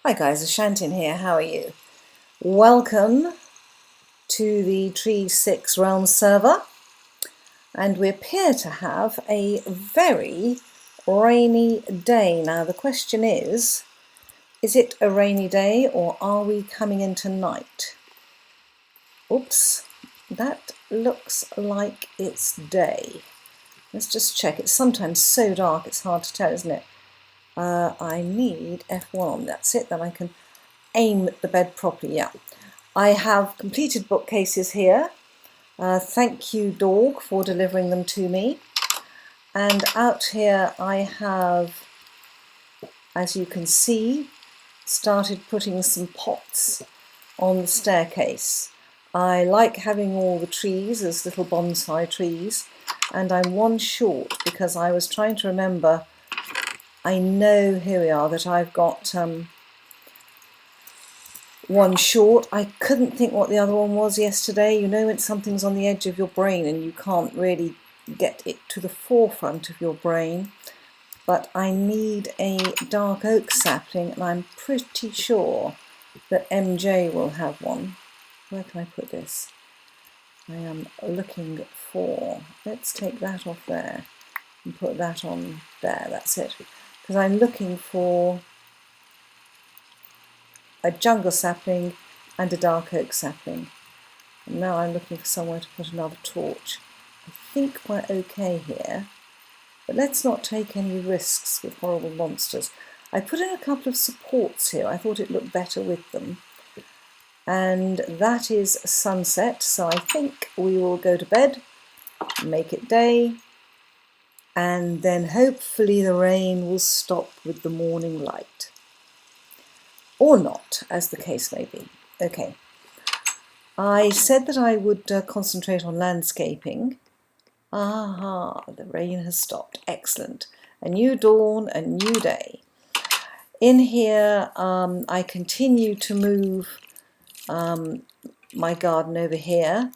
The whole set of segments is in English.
Hi guys, Ashantin here, how are you? Welcome to the Tree 6 Realm server, and we appear to have a very rainy day. Now the question is it a rainy day or are we coming into night? Oops, that looks like it's day. Let's just check. It's sometimes so dark it's hard to tell, isn't it? I need F1, that's it, then I can aim at the bed properly. Yeah, I have completed bookcases here. Thank you, dog, for delivering them to me. And out here I have, as you can see, started putting some pots on the staircase. I like having all the trees as little bonsai trees, and I'm one short because I was trying to remember. I know, here we are, that I've got one short. I couldn't think what the other one was yesterday. You know when something's on the edge of your brain and you can't really get it to the forefront of your brain. But I need a dark oak sapling, and I'm pretty sure that MJ will have one. Where can I put this? I am looking for, let's take that off there and put that on there, that's it. Because I'm looking for a jungle sapling and a dark oak sapling. And now I'm looking for somewhere to put another torch. I think we're okay here, but let's not take any risks with horrible monsters. I put in a couple of supports here. I thought it looked better with them. And that is sunset, so I think we will go to bed, make it day, and then hopefully the rain will stop with the morning light. Or not, as the case may be. Okay. I said that I would concentrate on landscaping. Aha, the rain has stopped. Excellent. A new dawn, a new day. In here, I continue to move my garden over here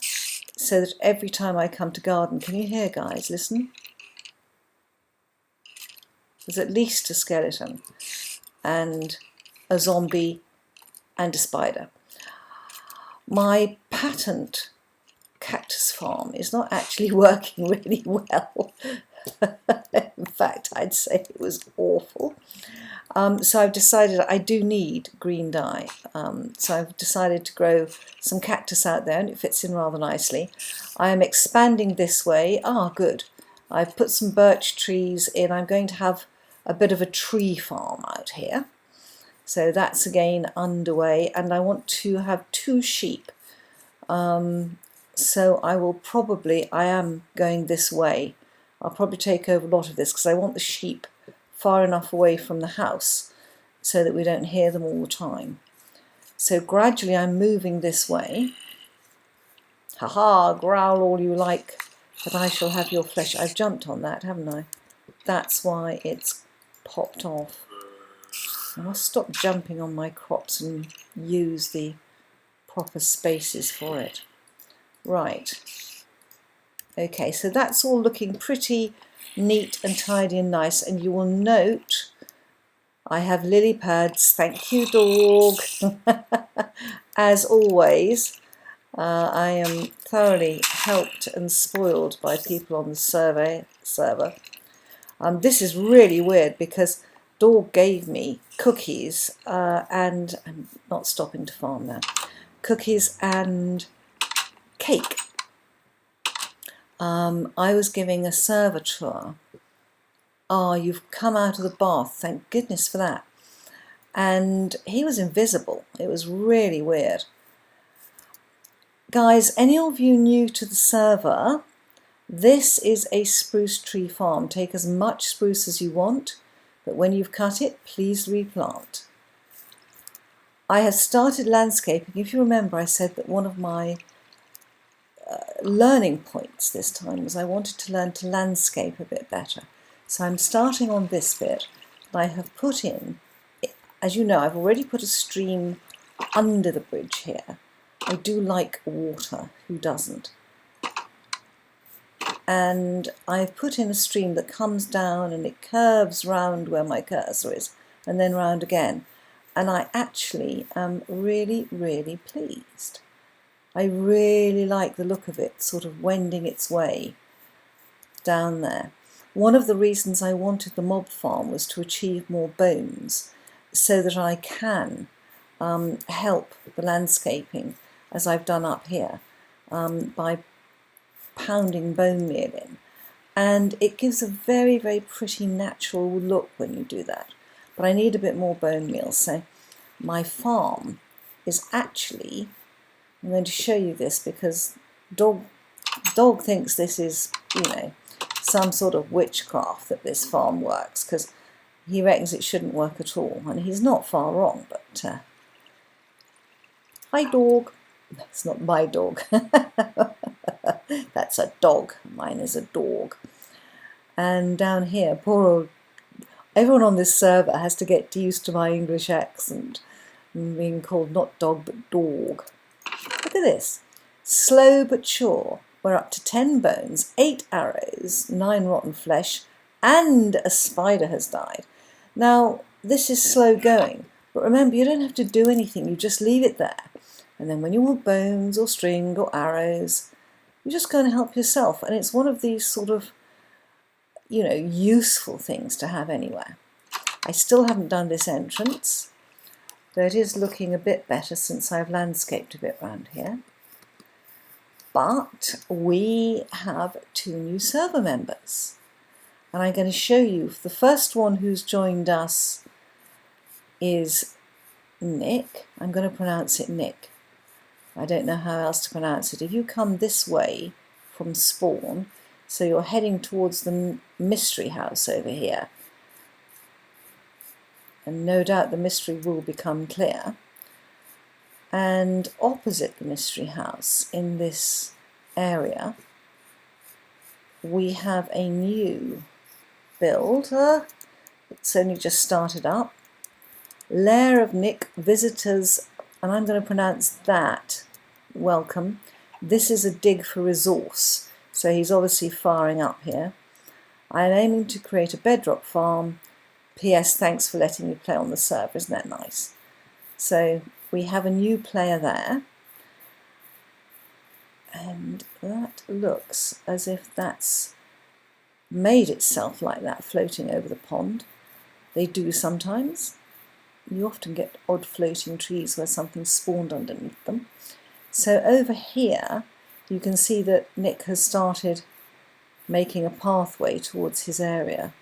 so that every time I come to garden, can you hear, guys? Listen. There's at least a skeleton and a zombie and a spider. My patent cactus farm is not actually working really well. In fact, I'd say it was awful. So I've decided I do need green dye. So I've decided to grow some cactus out there, and it fits in rather nicely. I am expanding this way. Ah, good. I've put some birch trees in. I'm going to have a bit of a tree farm out here. So that's again underway, and I want to have 2 sheep. So I am going this way. I'll probably take over a lot of this because I want the sheep far enough away from the house so that we don't hear them all the time. So gradually I'm moving this way. Ha, growl all you like, but I shall have your flesh. I've jumped on that, haven't I? That's why it's popped off. I must stop jumping on my crops and use the proper spaces for it. Right. Okay, so that's all looking pretty neat and tidy and nice, and you will note I have lily pads. Thank you, dog. As always, I am thoroughly helped and spoiled by people on the server. This is really weird because dog gave me cookies and I'm not stopping to farm now. Cookies and cake. I was giving a server tour. Oh, you've come out of the bath, thank goodness for that. And he was invisible. It was really weird. Guys, any of you new to the server, this is a spruce tree farm. Take as much spruce as you want, but when you've cut it, please replant. I have started landscaping. If you remember, I said that one of my learning points this time was I wanted to learn to landscape a bit better. So I'm starting on this bit, and I have put in, as you know, I've already put a stream under the bridge here. I do like water, who doesn't? And I've put in a stream that comes down and it curves round where my cursor is, and then round again. and I actually am really, really pleased. I really like the look of it, sort of wending its way down there. One of the reasons I wanted the mob farm was to achieve more bones so that I can help the landscaping as I've done up here by pounding bone meal in. And it gives a very, very pretty natural look when you do that. But I need a bit more bone meal, so my farm is actually, I'm going to show you this because dog thinks this is, you know, some sort of witchcraft that this farm works, because he reckons it shouldn't work at all, and he's not far wrong. But hi dog. It's not my dog. That's a dog. Mine is a dog. And down here, poor old, everyone on this server has to get used to my English accent and being called not dog but dog. Look at this. Slow but sure. We're up to 10 bones, 8 arrows, 9 rotten flesh, and a spider has died. Now, this is slow going, but remember, you don't have to do anything. You just leave it there. And then when you want bones or string or arrows, you're just going to help yourself. And it's one of these sort of, you know, useful things to have anywhere. I still haven't done this entrance, though it is looking a bit better since I've landscaped a bit around here. But we have 2 new server members. And I'm going to show you, the first one who's joined us is Nick. I'm going to pronounce it Nick. I don't know how else to pronounce it. If you come this way from spawn, so you're heading towards the mystery house over here, and no doubt the mystery will become clear, and opposite the mystery house in this area we have a new build. It's only just started up. Lair of Nick, visitors, and I'm going to pronounce that welcome. This is a dig for resource, so he's obviously firing up here. I'm aiming to create a bedrock farm. P.S. Thanks for letting me play on the server. Isn't that nice? So we have a new player there, and that looks as if that's made itself like that, floating over the pond. They do sometimes. You often get odd floating trees where something spawned underneath them. So over here you can see that Nick has started making a pathway towards his area.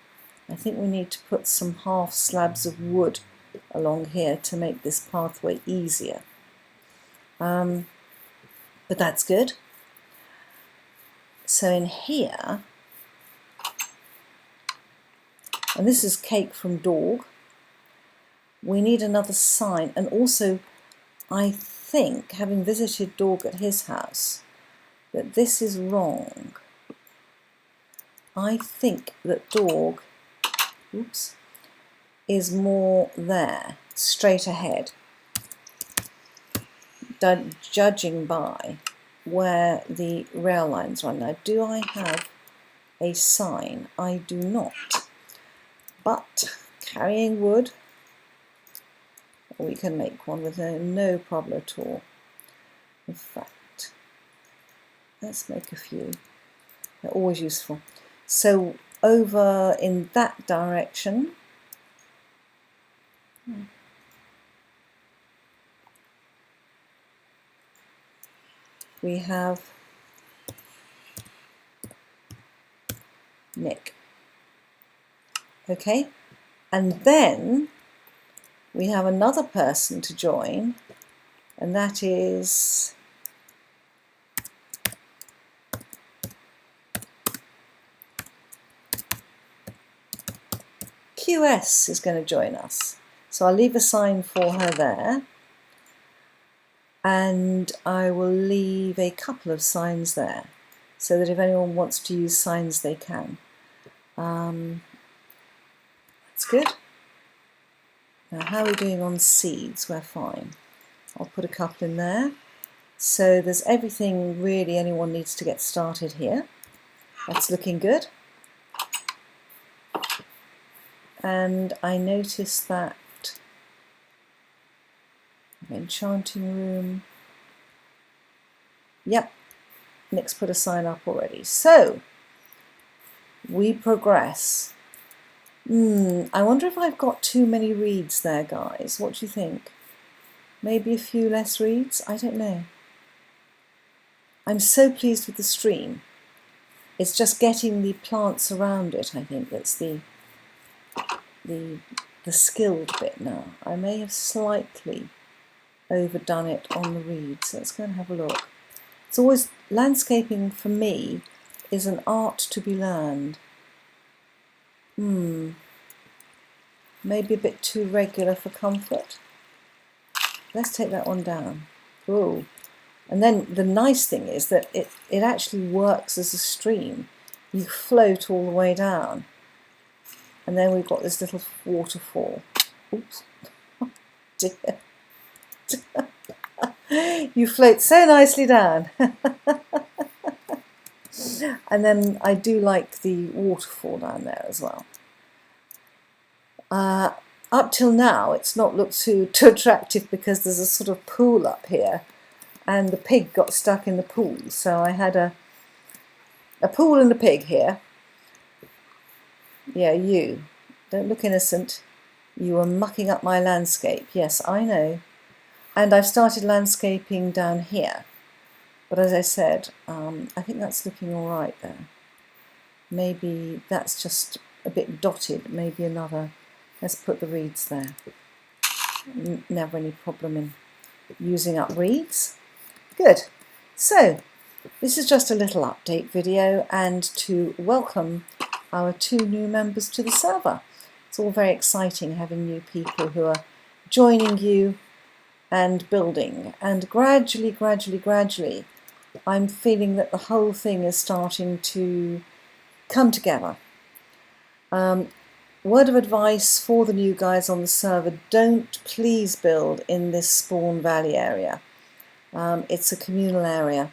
I think we need to put some half slabs of wood along here to make this pathway easier. But that's good. So in here, and this is cake from dog, we need another sign. And also, I think, having visited dog at his house, that this is wrong. I think that dog, oops, is more there, straight ahead, judging by where the rail lines run. Now, do I have a sign? I do not. But carrying wood, we can make one with no problem at all. In fact, let's make a few. They're always useful. So over in that direction, we have Nick. Okay, and then we have another person to join, and that is QS is going to join us. So I'll leave a sign for her there, and I will leave a couple of signs there so that if anyone wants to use signs they can. That's good. Now how are we doing on seeds? We're fine. I'll put a couple in there. So there's everything really anyone needs to get started here. That's looking good. And I noticed that Enchanting room. Yep, Nick's put a sign up already. So, we progress. I wonder if I've got too many reads there, guys. What do you think? Maybe a few less reads? I don't know. I'm so pleased with the stream. It's just getting the plants around it, I think, that's the skilled bit now. I may have slightly overdone it on the reeds. Let's go and have a look. It's always, landscaping for me is an art to be learned. Maybe a bit too regular for comfort. Let's take that one down. Ooh. And then the nice thing is that it actually works as a stream. You float all the way down. And then we've got this little waterfall. Oops. Oh dear. You float so nicely down. And then I do like the waterfall down there as well. Up till now, it's not looked too attractive because there's a sort of pool up here, and the pig got stuck in the pool. So I had a pool and a pig here. Yeah, you. Don't look innocent. You were mucking up my landscape. Yes, I know. And I've started landscaping down here. But as I said, I think that's looking all right there. Maybe that's just a bit dotted. Maybe another. Let's put the reeds there. Never any problem in using up reeds. Good. So, this is just a little update video and to welcome our 2 new members to the server. It's all very exciting having new people who are joining you and building. And gradually, I'm feeling that the whole thing is starting to come together. Word of advice for the new guys on the server, don't please build in this Spawn Valley area. It's a communal area,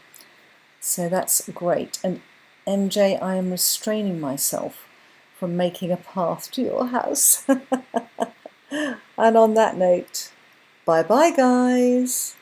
so that's great. And MJ, I am restraining myself from making a path to your house. And on that note, bye bye guys.